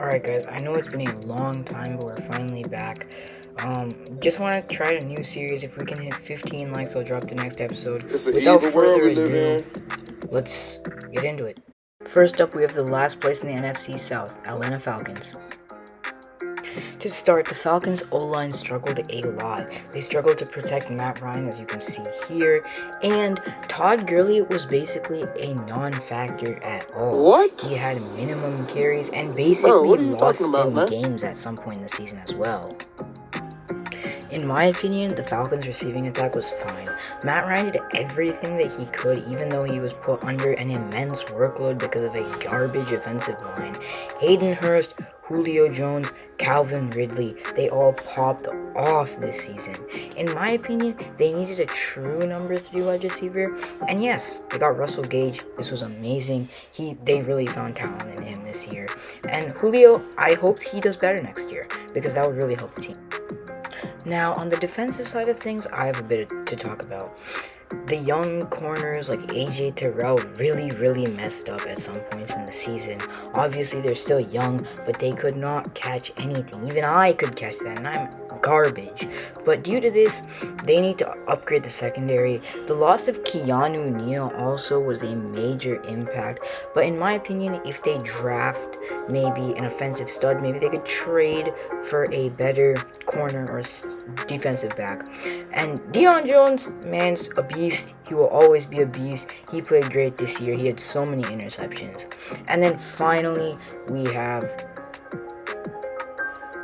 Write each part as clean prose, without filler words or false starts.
Alright guys, I know it's been a long time, but we're finally back. Just want to try a new series. If we can hit 15 likes, I'll drop the next episode. It's an Without evil world further we live ado, in. let's get into it. First up, we have the last place in the NFC South, Atlanta Falcons. To start, the Falcons' O-line struggled a lot. They struggled to protect Matt Ryan, as you can see here, and Todd Gurley was basically a non-factor at all. What? He had minimum carries and basically lost them man? games at some point in the season as well. In my opinion, the Falcons' receiving attack was fine. Matt Ryan did everything that he could, even though he was put under an immense workload because of a garbage offensive line. Hayden Hurst, Julio Jones, Calvin Ridley, they all popped off this season. In my opinion, they needed a true number 3 wide receiver, and yes, they got Russell Gage. This was amazing. They really found talent in him this year. And Julio, I hoped he does better next year, because that would really help the team. Now, on the defensive side of things, I have a bit to talk about. The young corners like AJ Terrell really messed up at some points in the season. Obviously, they're still young, but they could not catch anything. Even I could catch that, and I'm garbage. But due to this, they need to upgrade the secondary. The loss of Keanu Neal also was a major impact. But in my opinion, if they draft maybe an offensive stud, maybe they could trade for a better corner or defensive back. And Deion Jones, man's a beast. He will always be a beast. He played great this year. He had so many interceptions. And then finally, we have,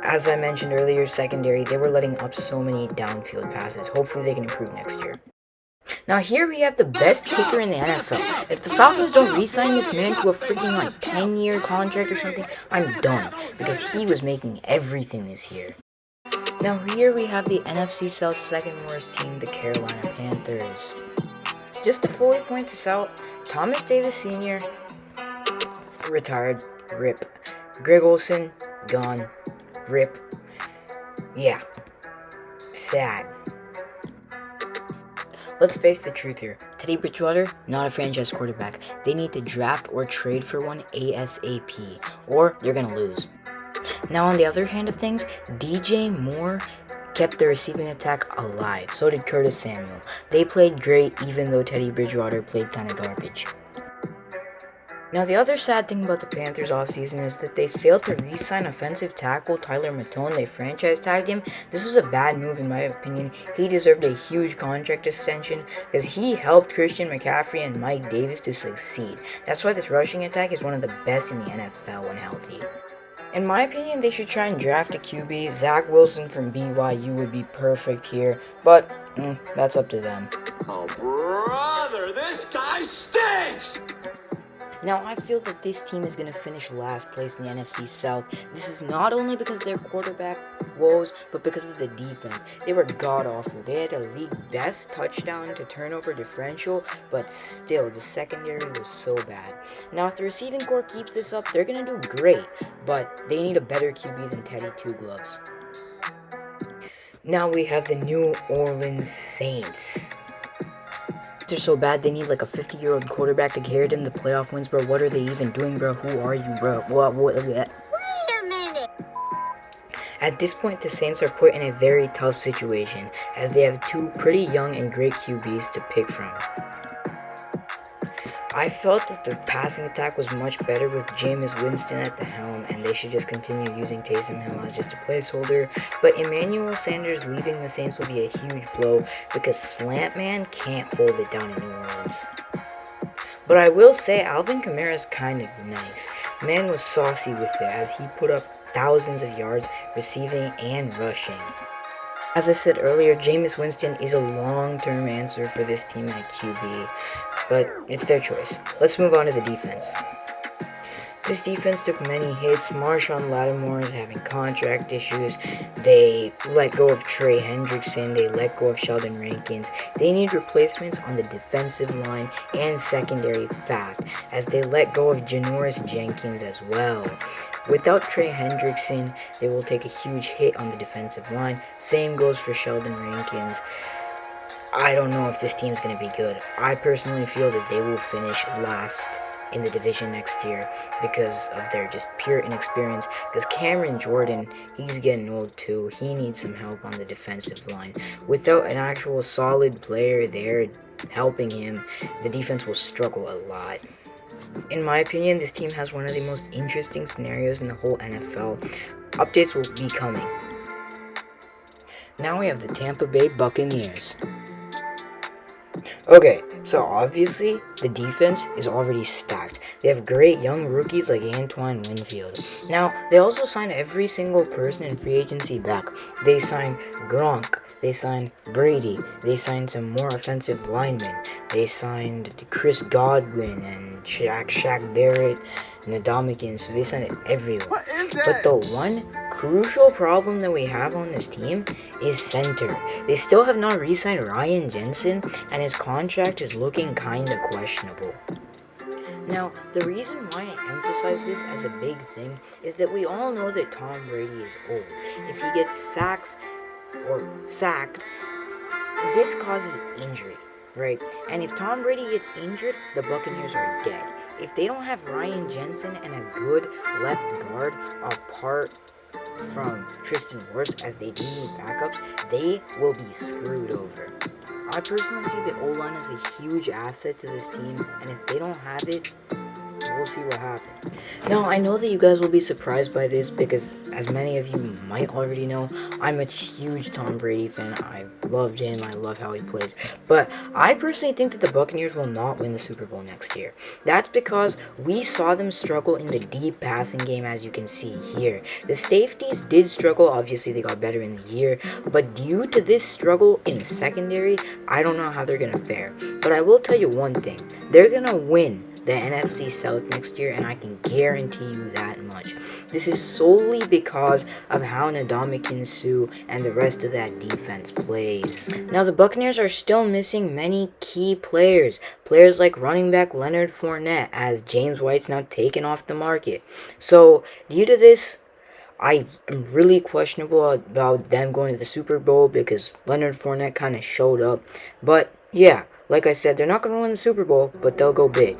as I mentioned earlier, secondary. They were letting up so many downfield passes. Hopefully they can improve next year. Now here we have the best kicker in the NFL. If the Falcons don't re-sign this man to a freaking 10-year contract or something, I'm done. Because he was making everything this year. Now here we have the NFC South's second worst team, the Carolina Panthers. Just to fully point this out, Thomas Davis Sr. retired, rip. Greg Olsen, gone, rip. Yeah, sad. Let's face the truth here. Teddy Bridgewater, not a franchise quarterback. They need to draft or trade for one ASAP, or they're gonna lose. Now on the other hand of things, DJ Moore kept the receiving attack alive. So did Curtis Samuel. They played great even though Teddy Bridgewater played kind of garbage. Now the other sad thing about the Panthers offseason is that they failed to re-sign offensive tackle Tyler Matone. They franchise tagged him. This was a bad move in my opinion. He deserved a huge contract extension because he helped Christian McCaffrey and Mike Davis to succeed. That's why this rushing attack is one of the best in the NFL when healthy. In my opinion, they should try and draft a QB. Zach Wilson from BYU would be perfect here, but that's up to them. Oh, brother, this guy stinks! Now, I feel that this team is going to finish last place in the NFC South. This is not only because of their quarterback woes, but because of the defense. They were god-awful. They had a league best touchdown to turnover differential, but still, the secondary was so bad. Now, if the receiving core keeps this up, they're going to do great, but they need a better QB than Teddy Two Gloves. Now we have the New Orleans Saints. They're so bad they need like a 50-year-old quarterback to carry them to playoff wins, bro. What are they even doing, bro? Who are you, bro? What? Wait a minute. At this point, the Saints are put in a very tough situation, as they have two pretty young and great QBs to pick from. I felt that the passing attack was much better with Jameis Winston at the helm, and they should just continue using Taysom Hill as just a placeholder. But Emmanuel Sanders leaving the Saints will be a huge blow because Slant Man can't hold it down in New Orleans. But I will say Alvin Kamara is kind of nice. Man was saucy with it as he put up thousands of yards receiving and rushing. As I said earlier, Jameis Winston is a long-term answer for this team at QB, but it's their choice. Let's move on to the defense. This defense took many hits. Marshawn Lattimore is having contract issues. They let go of Trey Hendrickson. They let go of Sheldon Rankins. They need replacements on the defensive line and secondary fast, as they let go of Janoris Jenkins as well. Without Trey Hendrickson, they will take a huge hit on the defensive line. Same goes for Sheldon Rankins. I don't know if this team's going to be good. I personally feel that they will finish last in the division next year because of their just pure inexperience. Because Cameron Jordan, he's getting old too. He needs some help on the defensive line. Without an actual solid player there helping him, the defense will struggle a lot. In my opinion, this team has one of the most interesting scenarios in the whole NFL. Updates will be coming. Now we have the Tampa Bay Buccaneers. Okay, so obviously the defense is already stacked. They have great young rookies like Antoine Winfield. Now, they also signed every single person in free agency back. They signed Gronk, they signed Brady, they signed some more offensive linemen. They signed Chris Godwin and Shaq Barrett and Ndamukong, so they signed everyone. What is that? But the one crucial problem that we have on this team is center. They still have not re-signed Ryan Jensen, and his contract is looking kinda questionable. Now, the reason why I emphasize this as a big thing is that we all know that Tom Brady is old. If he gets sacked, this causes injury, right? And if Tom Brady gets injured, the Buccaneers are dead. If they don't have Ryan Jensen and a good left guard apart from Tristan Wirfs, as they do need backups, they will be screwed over. I personally see the O-line as a huge asset to this team, and if they don't have it, we'll see what happens. Now, I know that you guys will be surprised by this because, as many of you might already know, I'm a huge Tom Brady fan. I've loved him. I love how he plays. But I personally think that the Buccaneers will not win the Super Bowl next year. That's because we saw them struggle in the deep passing game, as you can see here. The safeties did struggle. Obviously, they got better in the year. But due to this struggle in the secondary, I don't know how they're going to fare. But I will tell you one thing. They're going to win the NFC South next year, and I can guarantee you that much. This is solely because of how Ndamukong Suh and the rest of that defense plays. Now, the Buccaneers are still missing many key players. Players like running back Leonard Fournette, as James White's now taken off the market. So, due to this, I am really questionable about them going to the Super Bowl because Leonard Fournette kind of showed up. But, yeah, like I said, they're not going to win the Super Bowl, but they'll go big.